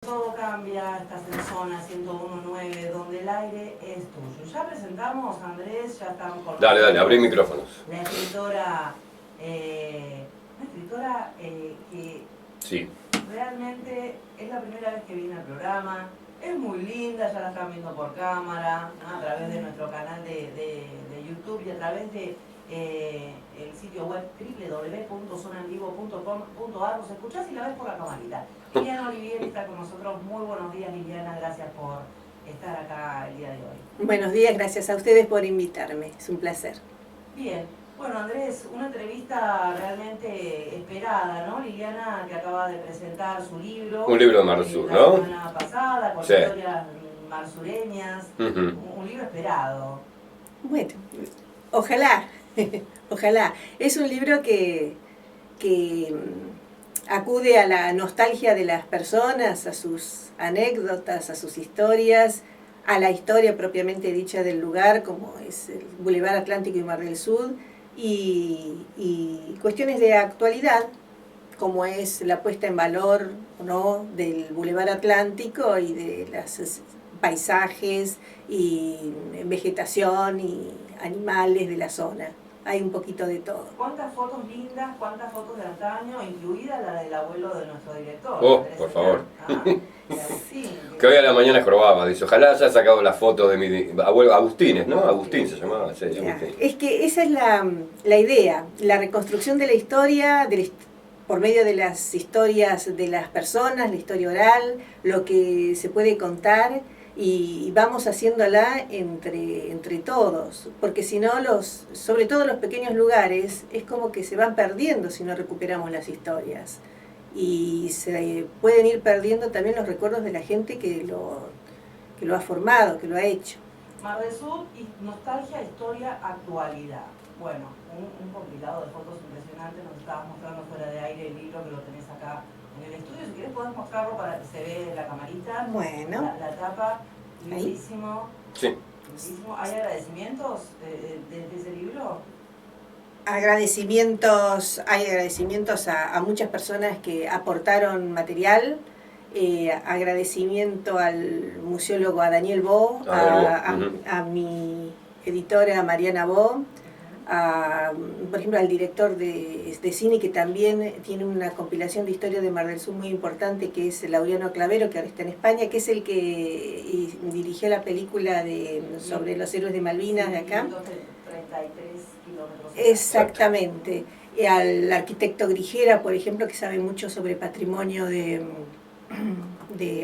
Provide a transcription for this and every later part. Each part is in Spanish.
Todo cambia, estás en zona 101.9, donde el aire es tuyo. Ya presentamos, Andrés, ya estamos con... Dale, abrí micrófonos. La escritora, que Sí. realmente es la primera vez que viene al programa. Es muy linda, ya la están viendo por cámara, ¿no? A través de nuestro canal de YouTube y a través de el sitio web www.zonaenvivo.com.ar. Nos escuchás y la ves por la camarita. Liliana Olivieri está con nosotros. Muy buenos días, Liliana, gracias por estar acá el día de hoy. Buenos días, gracias a ustedes por invitarme, es un placer. Bien, bueno, Andrés, una entrevista realmente esperada, ¿no? Liliana, que acaba de presentar su libro. Un libro de Mar del Sur, ¿no? La semana pasada, con sí. Historias marsureñas. Un libro esperado. Bueno, ojalá, ojalá. Es un libro que acude a la nostalgia de las personas, a sus anécdotas, a sus historias, a la historia propiamente dicha del lugar, como es el Boulevard Atlántico y Mar del Sur, y cuestiones de actualidad, como es la puesta en valor o no del Boulevard Atlántico y de los paisajes y vegetación y animales de la zona. Hay un poquito de todo. ¿Cuántas fotos lindas, cuántas fotos de antaño, incluida la del abuelo de nuestro director? Oh, por favor. Sí, que hoy a la mañana jorobaba, dice, ojalá haya sacado las fotos de mi abuelo, Agustines, ¿no? Agustín se llamaba, sí, Agustín. Es que esa es la idea, la reconstrucción de la historia, por medio de las historias de las personas, la historia oral, lo que se puede contar, y vamos haciéndola entre todos, porque si no, sobre todo los pequeños lugares, es como que se van perdiendo si no recuperamos las historias. Y se pueden ir perdiendo también los recuerdos de la gente que lo ha formado, que lo ha hecho. Mar del Sur, nostalgia, historia, actualidad. Bueno, un compilado de fotos impresionantes. Nos estabas mostrando fuera de aire el libro, que lo tenés acá en el estudio. Si querés podés mostrarlo para que se vea la camarita. Bueno. La tapa, lindísimo. Sí. Lindísimo. ¿Hay agradecimientos de ese libro? Hay agradecimientos a muchas personas que aportaron material, agradecimiento al museólogo a Daniel Bo, a mi editora Mariana Bo, por ejemplo al director de cine, que también tiene una compilación de historia de Mar del Sur muy importante, que es Laureano Clavero, que ahora está en España, que es el que dirigió la película sobre los héroes de Malvinas de acá. 33 kilómetros. Exactamente. Al arquitecto Grigera, por ejemplo, que sabe mucho sobre patrimonio de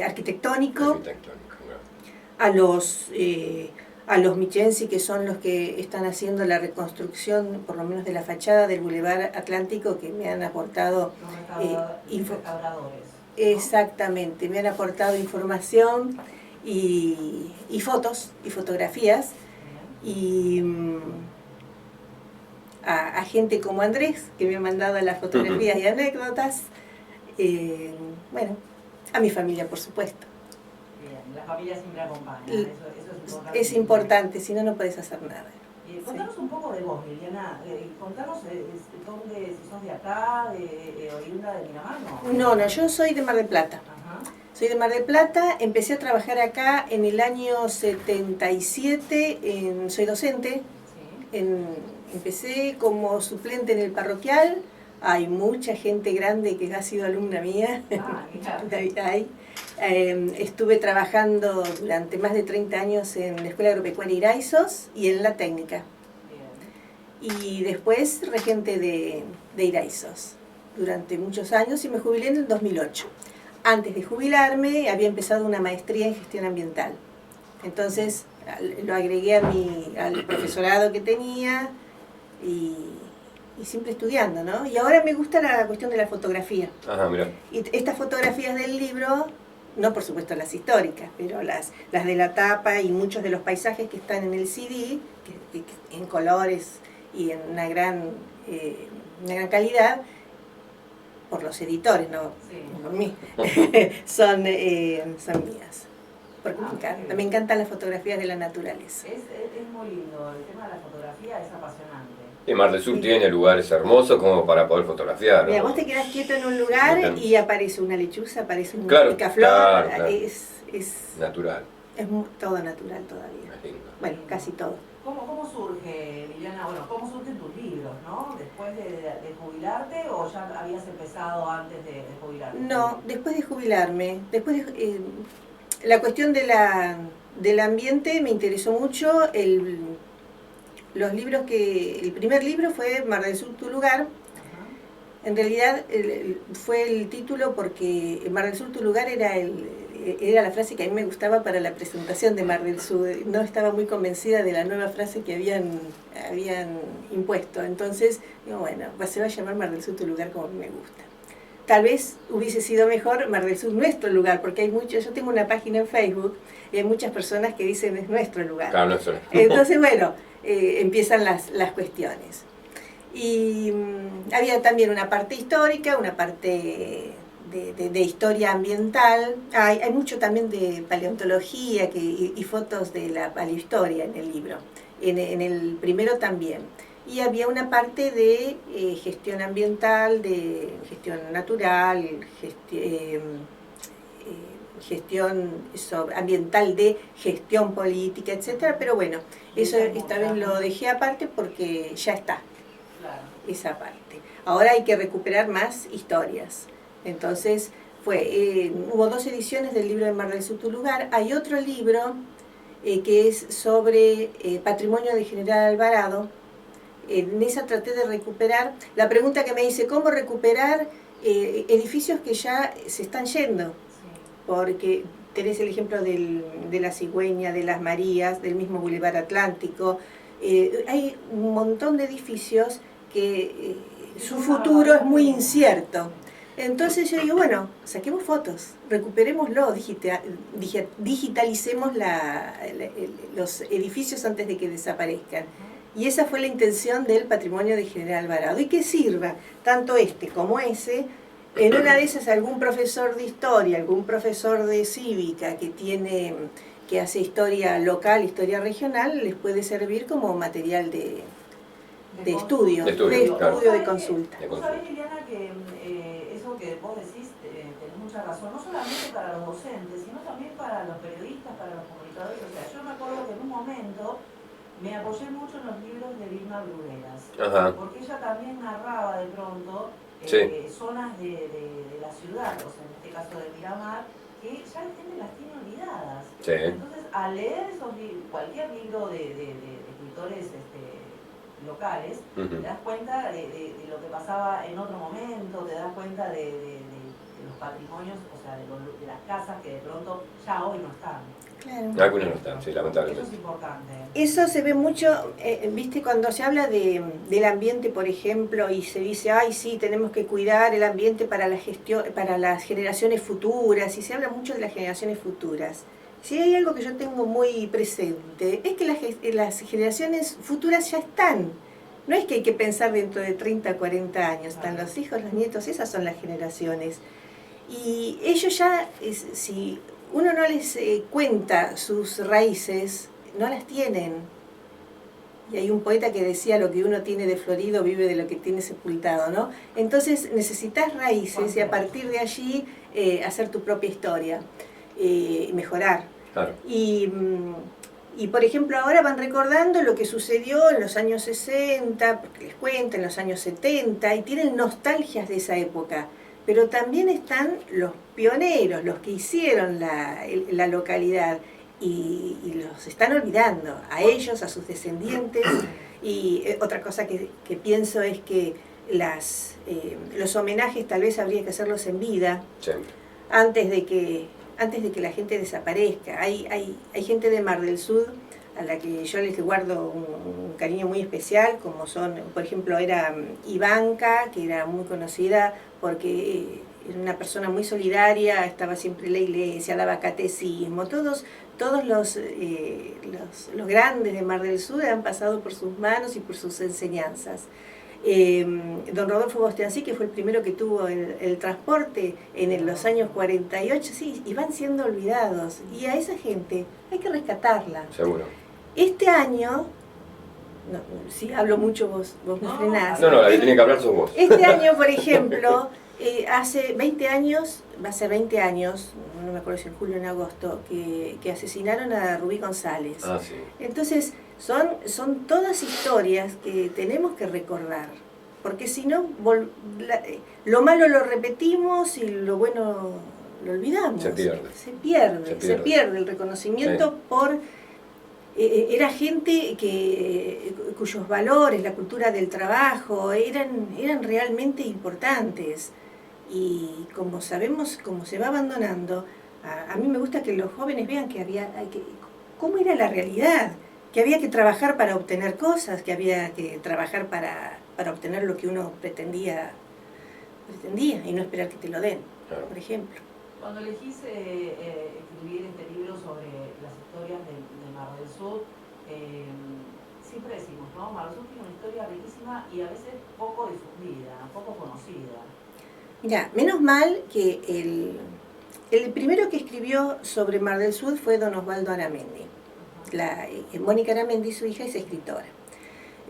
arquitectónico. A los Michensi, que son los que están haciendo la reconstrucción, por lo menos de la fachada del Boulevard Atlántico, que me han aportado exactamente, me han aportado información y fotos y fotografías. Y a gente como Andrés, que me ha mandado las fotografías y anécdotas. Bueno, a mi familia, por supuesto. Bien, la familia siempre acompaña, eso es importante. Es importante, si no, no puedes hacer nada. Contanos un poco de vos, Liliana. Contanos si sos de acá, oriunda de Miramar, ¿no? No, yo soy de Mar del Plata. Ajá. Soy de Mar del Plata, empecé a trabajar acá en el año 77, soy docente. Sí. Empecé como suplente en el parroquial. Hay mucha gente grande que ha sido alumna mía. Estuve trabajando durante más de 30 años en la Escuela Agropecuaria Iraizos y en la técnica. Bien. Y después regente de Iraizos durante muchos años, y me jubilé en el 2008. Antes de jubilarme había empezado una maestría en gestión ambiental. Entonces lo agregué al profesorado que tenía y siempre estudiando, ¿no? Y ahora me gusta la cuestión de la fotografía. Ajá, mira. Y estas fotografías del libro, no por supuesto las históricas, pero las de la tapa y muchos de los paisajes que están en el CD, que en colores y en una gran calidad, por los editores, no por mí, son mías. Porque me encantan las fotografías de la naturaleza. Es muy lindo, el tema de la fotografía es apasionante. Y Mar del Sur tiene lugares hermosos como para poder fotografiar, ¿no? Mira, vos te quedás quieto en un lugar y aparece una lechuza, aparece un Claro, picaflor, claro. es Natural. todo natural todavía. Es lindo. Bueno, casi todo. ¿Cómo surge, Liliana? Bueno, ¿cómo surgen tus libros, no? ¿Después de jubilarte o ya habías empezado antes de jubilarte? No, después de jubilarme, la cuestión del ambiente me interesó mucho. Los libros el primer libro fue Mar del Sur, tu lugar. Ajá. En realidad fue el título porque Mar del Sur, tu lugar era la frase que a mí me gustaba para la presentación de Mar del Sur. No estaba muy convencida de la nueva frase que habían impuesto. Entonces, digo, bueno, se va a llamar Mar del Sur, tu lugar, como a mí me gusta. Tal vez hubiese sido mejor Mar del Sur, nuestro lugar, porque hay muchos. Yo tengo una página en Facebook y hay muchas personas que dicen es nuestro lugar. Claro, nuestro. Entonces, bueno, empiezan las cuestiones. Y había también una parte histórica, una parte de historia ambiental. Hay mucho también de paleontología y fotos de la paleohistoria en el libro. En el primero también. Y había una parte de gestión ambiental, de gestión natural, gestión ambiental, de gestión política, etcétera. Pero bueno, eso esta vez lo dejé aparte porque ya está. Claro. Esa parte. Ahora hay que recuperar más historias. Entonces, hubo 2 ediciones del libro de Mar del Sur, tu lugar. Hay otro libro que es sobre patrimonio de General Alvarado. En esa traté de recuperar. La pregunta que me hice, ¿cómo recuperar edificios que ya se están yendo? Sí. Porque tenés el ejemplo de la Cigüeña, de las Marías, del mismo Boulevard Atlántico. Hay un montón de edificios que su futuro es muy incierto. Entonces yo digo, bueno, saquemos fotos, recuperémoslo, digitalicemos los edificios antes de que desaparezcan. Y esa fue la intención del patrimonio de General Alvarado. Y que sirva, tanto este como ese, en una de esas algún profesor de historia, algún profesor de cívica que hace historia local, historia regional, les puede servir como material de estudio, claro. de consulta. Vos sabés, Liliana, que eso que vos decís, tenés mucha razón, no solamente para los docentes, sino también para los periodistas, para los comunicadores. O sea, yo me acuerdo que en un momento me apoyé mucho en los libros de Vilma Brugueras, porque ella también narraba de pronto zonas de la ciudad, o sea, en este caso de Miramar, que ya la gente las tiene olvidadas. Sí. Entonces, al leer cualquier libro de escritores locales, te das cuenta de lo que pasaba en otro momento, te das cuenta de los patrimonios, o sea, de las casas que de pronto ya hoy no están. Claro. Algunas no están, sí, lamentablemente. Eso es importante. Eso se ve mucho, viste, cuando se habla del ambiente, por ejemplo, y se dice, ay, sí, tenemos que cuidar el ambiente para la gestión, para las generaciones futuras, y se habla mucho de las generaciones futuras. Si hay algo que yo tengo muy presente, es que las generaciones futuras ya están. No es que hay que pensar dentro de 30, 40 años, están los hijos, los nietos, esas son las generaciones. Y ellos ya, si uno no les cuenta sus raíces, no las tienen. Y hay un poeta que decía, lo que uno tiene de florido vive de lo que tiene sepultado, ¿no? Entonces necesitas raíces y a partir de allí hacer tu propia historia, mejorar. Claro. Y por ejemplo ahora van recordando lo que sucedió en los años 60, porque les cuentan, en los años 70, y tienen nostalgias de esa época. Pero también están los pioneros, los que hicieron la localidad, y los están olvidando, a ellos, a sus descendientes. Y otra cosa que pienso es que los homenajes tal vez habría que hacerlos en vida, Sí. antes de que la gente desaparezca. Hay gente de Mar del Sur a la que yo les guardo un cariño muy especial, como son, por ejemplo, era Ivanka, que era muy conocida porque era una persona muy solidaria, estaba siempre en la iglesia, daba catecismo, todos los grandes de Mar del Sur han pasado por sus manos y por sus enseñanzas. Don Rodolfo Bostiancí, que fue el primero que tuvo el transporte en los años 48, sí, y van siendo olvidados. Y a esa gente hay que rescatarla. Seguro. Este año no, si hablo mucho vos me frenás. No, la que tiene que hablar sos vos. Este año, por ejemplo, hace 20 años, va a ser 20 años, no me acuerdo si en julio o en agosto, que asesinaron a Rubí González. Ah, sí. Entonces, son todas historias que tenemos que recordar, porque si no, lo malo lo repetimos y lo bueno lo olvidamos. Se pierde. Se pierde el reconocimiento sí. por... era gente cuyos valores, la cultura del trabajo, eran realmente importantes. Y como sabemos, como se va abandonando, a mí me gusta que los jóvenes vean cómo era la realidad, que había que trabajar para obtener cosas, que había que trabajar para obtener lo que uno pretendía y no esperar que te lo den, claro. Por ejemplo. Cuando elegís escribir este libro sobre las historias de Mar del Sur, siempre decimos, ¿no? Mar del Sur tiene una historia riquísima y a veces poco difundida, poco conocida. Mira, menos mal que el primero que escribió sobre Mar del Sur fue don Osvaldo Aramendi. Mónica Aramendi, su hija, es escritora.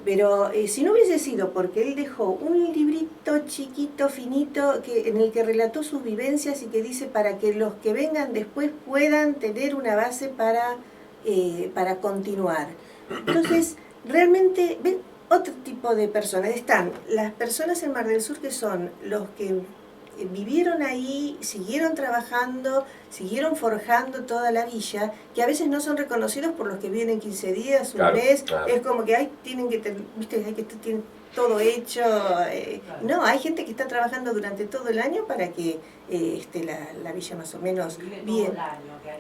Pero si no hubiese sido porque él dejó un librito chiquito, finito, en el que relató sus vivencias y que dice para que los que vengan después puedan tener una base para continuar. Entonces, realmente, ven, otro tipo de personas. Están las personas en Mar del Sur que son los que vivieron ahí, siguieron trabajando, siguieron forjando toda la villa, que a veces no son reconocidos por los que vienen 15 días, un mes, claro. Es como que tienen que tienen todo hecho. No, hay gente que está trabajando durante todo el año para que esté la villa más o menos bien. Todo el año, que hay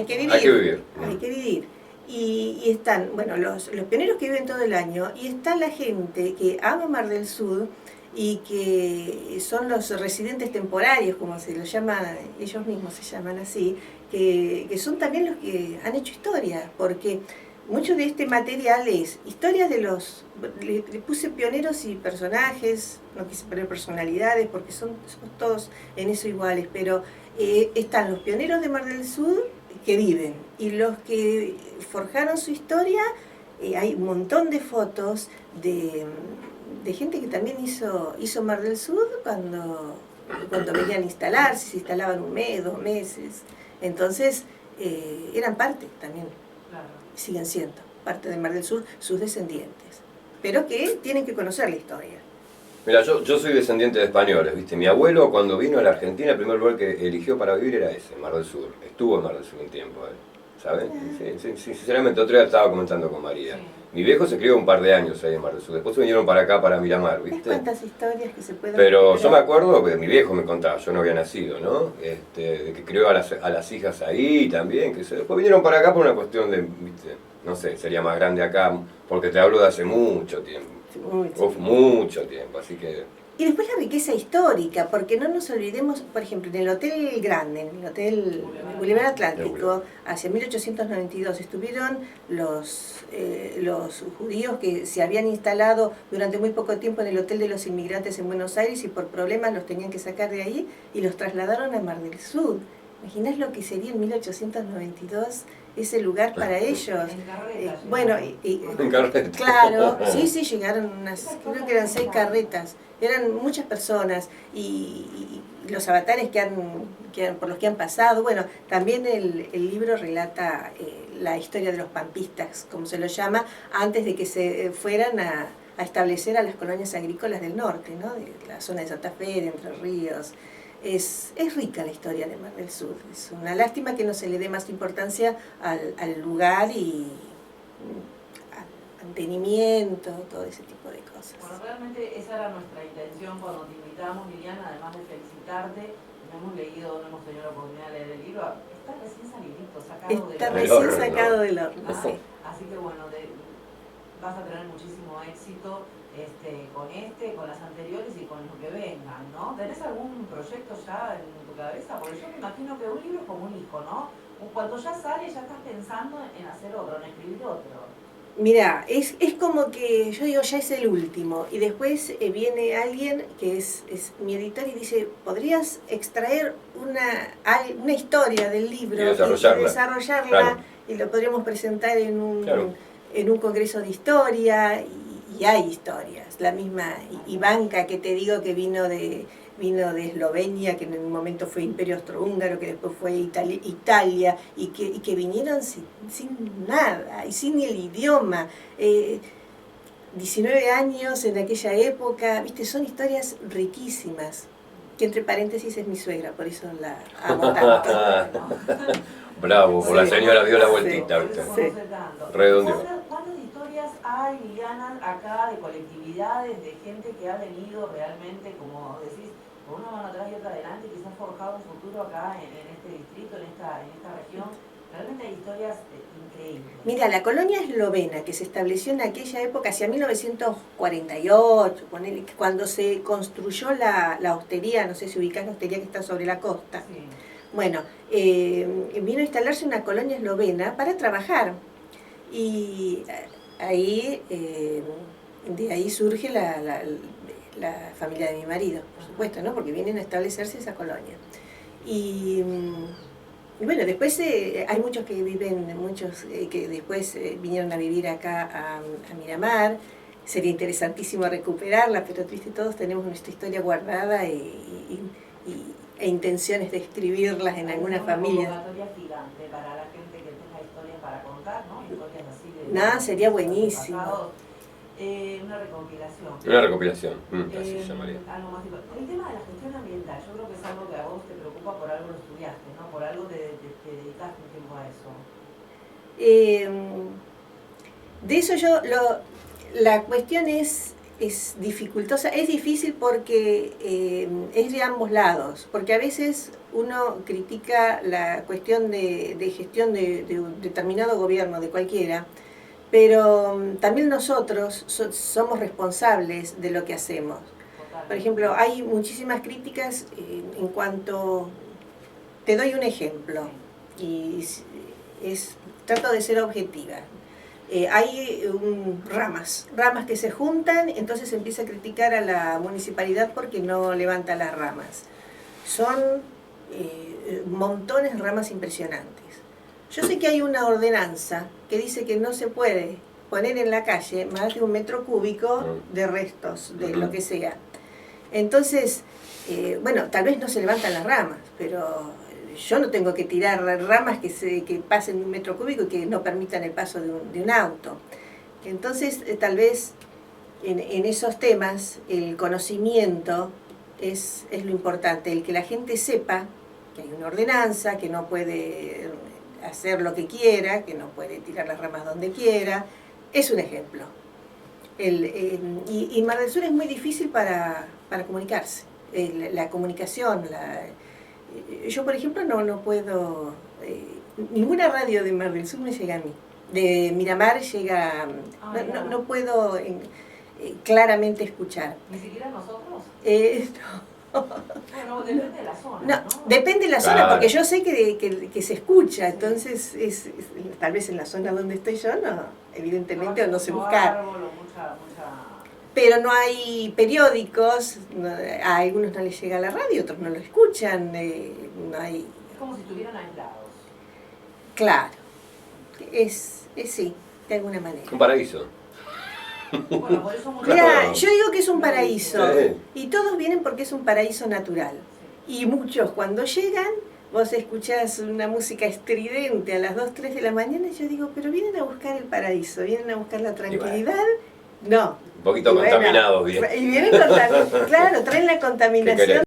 que vivir. Hay que vivir. Y están, bueno, los pioneros que viven todo el año, y está la gente que ama Mar del Sur, y que son los residentes temporarios, como se los llama, ellos mismos se llaman así, que son también los que han hecho historia, porque mucho de este material es historias de le puse pioneros y personajes, no quise poner personalidades, porque somos todos en eso iguales, pero están los pioneros de Mar del Sur que viven, y los que forjaron su historia, hay un montón de fotos de gente que también hizo Mar del Sur cuando venían a instalarse, se instalaban un mes, 2 meses. Entonces, eran parte también, claro. Siguen siendo parte de Mar del Sur, sus descendientes. Pero que tienen que conocer la historia. Mira, yo soy descendiente de españoles, ¿viste? Mi abuelo cuando vino a la Argentina, el primer lugar que eligió para vivir era ese, Mar del Sur. Estuvo en Mar del Sur un tiempo, ¿sabes? Sí, sinceramente, otro día estaba comentando con María. Sí. Mi viejo se crió un par de años ahí en Mar del Sur. Después se vinieron para acá, para Miramar, ¿viste? ¿Cuántas historias que se pueden... Pero yo me acuerdo que mi viejo me contaba, yo no había nacido, ¿no? De que crió a las hijas ahí también, que después vinieron para acá por una cuestión de, ¿viste? No sé, sería más grande acá, porque te hablo de hace mucho tiempo. Mucho tiempo, así que... Y después la riqueza histórica, porque no nos olvidemos, por ejemplo, en el Hotel Grande, en el Hotel Boulevard Atlántico, hacia 1892, estuvieron los judíos que se habían instalado durante muy poco tiempo en el Hotel de los Inmigrantes en Buenos Aires, y por problemas los tenían que sacar de ahí y los trasladaron a Mar del Sur. ¿Imaginás lo que sería en 1892 ese lugar para ellos? Bueno, claro, sí, llegaron creo que eran 6 carretas, eran muchas personas, y los avatares por los que han pasado. Bueno, también el libro relata la historia de los pampistas, como se los llama, antes de que se fueran a establecer a las colonias agrícolas del norte, ¿no? De la zona de Santa Fe, de Entre Ríos. Es rica la historia de Mar del Sur. Es una lástima que no se le dé más importancia al lugar y al mantenimiento, todo ese tipo de cosas. Bueno, realmente esa era nuestra intención cuando te invitamos, Liliana, además de felicitarte. No hemos tenido la oportunidad de leer el libro. Está recién salidito, sacado del horno. Sí. Así que bueno, vas a tener muchísimo éxito con las anteriores y con lo que vengan, ¿no? ¿Tenés algún proyecto ya en tu cabeza? Porque yo me imagino que un libro es como un hijo, ¿no? Cuando ya sale ya estás pensando en hacer otro, en escribir otro. Mira, es como que yo digo, ya es el último, y después viene alguien que es mi editor y dice, ¿podrías extraer una historia del libro y desarrollarla, claro. Y lo podríamos presentar en un... Claro. en un congreso de historia y hay historias. La misma Ivanka que te digo que vino de Eslovenia, que en un momento fue Imperio Austrohúngaro, que después fue Italia, y que vinieron sin nada, y sin el idioma. 19 años en aquella época, viste, son historias riquísimas. Que entre paréntesis es mi suegra, por eso la amo tanto. Bravo, por la señora dio la vueltita, Sí. ¿viste? Sí. Redondeó. ¿Cuántas historias hay, Liliana, acá de colectividades, de gente que ha venido realmente, como decís, por una mano atrás y otra adelante, que se ha forjado un futuro acá en este distrito, en esta región? Realmente hay historias increíbles. Mira, la colonia eslovena que se estableció en aquella época, hacia 1948, ponele, cuando se construyó la hostería, no sé si ubicás la hostería que está sobre la costa. Sí. Bueno, vino a instalarse una colonia eslovena para trabajar. Y ahí, de ahí surge la familia de mi marido, por supuesto, ¿no? Porque vienen a establecerse esa colonia. Y bueno, después hay muchos que viven, que después vinieron a vivir acá a Miramar. Sería interesantísimo recuperarla, pero viste, todos tenemos nuestra historia guardada e intenciones de escribirlas en algunas familias. Una convocatoria gigante para la gente que tenga historias para contar, ¿no? Historias así de... Nada, sería buenísimo. Una recopilación. Una recopilación, así se llamaría. Algo más importante. El tema de la gestión ambiental, yo creo que es algo que a vos te preocupa, por algo lo estudiaste, ¿no? Por algo te dedicaste un tiempo a eso. De eso la cuestión es dificultosa, es difícil porque es de ambos lados, porque a veces uno critica la cuestión de gestión de un determinado gobierno, de cualquiera, pero también nosotros somos responsables de lo que hacemos. Totalmente. Por ejemplo, hay muchísimas críticas en cuanto... Te doy un ejemplo, y trato de ser objetiva. Hay ramas que se juntan, entonces se empieza a criticar a la municipalidad porque no levanta las ramas. Son montones de ramas impresionantes. Yo sé que hay una ordenanza que dice que no se puede poner en la calle más de 1 metro cúbico de restos, de lo que sea. Entonces, bueno, tal vez no se levantan las ramas, pero yo no tengo que tirar ramas que pasen 1 metro cúbico y que no permitan el paso de un auto. Entonces, tal vez en esos temas el conocimiento es lo importante, el que la gente sepa que hay una ordenanza, que no puede hacer lo que quiera, que no puede tirar las ramas donde quiera. Es un ejemplo. Y Mar del Sur es muy difícil para comunicarse. La comunicación, yo por ejemplo no puedo, ninguna radio de Mar del Sur me llega a mí. De Miramar llega, no puedo claramente escuchar. ¿Ni siquiera nosotros? No. Bueno, depende de la zona, No, ¿no? depende de la zona, Claro. porque yo sé que se escucha, entonces tal vez en la zona donde estoy yo, no, evidentemente no sé buscar. Árbol, mucha... Pero no hay periódicos, a algunos no les llega la radio, otros no lo escuchan, no hay... Es como si estuvieran aislados. Claro, es sí, de alguna manera. Un paraíso. Bueno, por eso mucha... Mira, yo digo que es un paraíso, Sí. y todos vienen porque es un paraíso natural. Y muchos cuando llegan, vos escuchás una música estridente a las 2, 3 de la mañana, y yo digo, pero vienen a buscar el paraíso, vienen a buscar la tranquilidad. No. Un poquito Y bueno, contaminados, bien. Y vienen claro, traen la contaminación.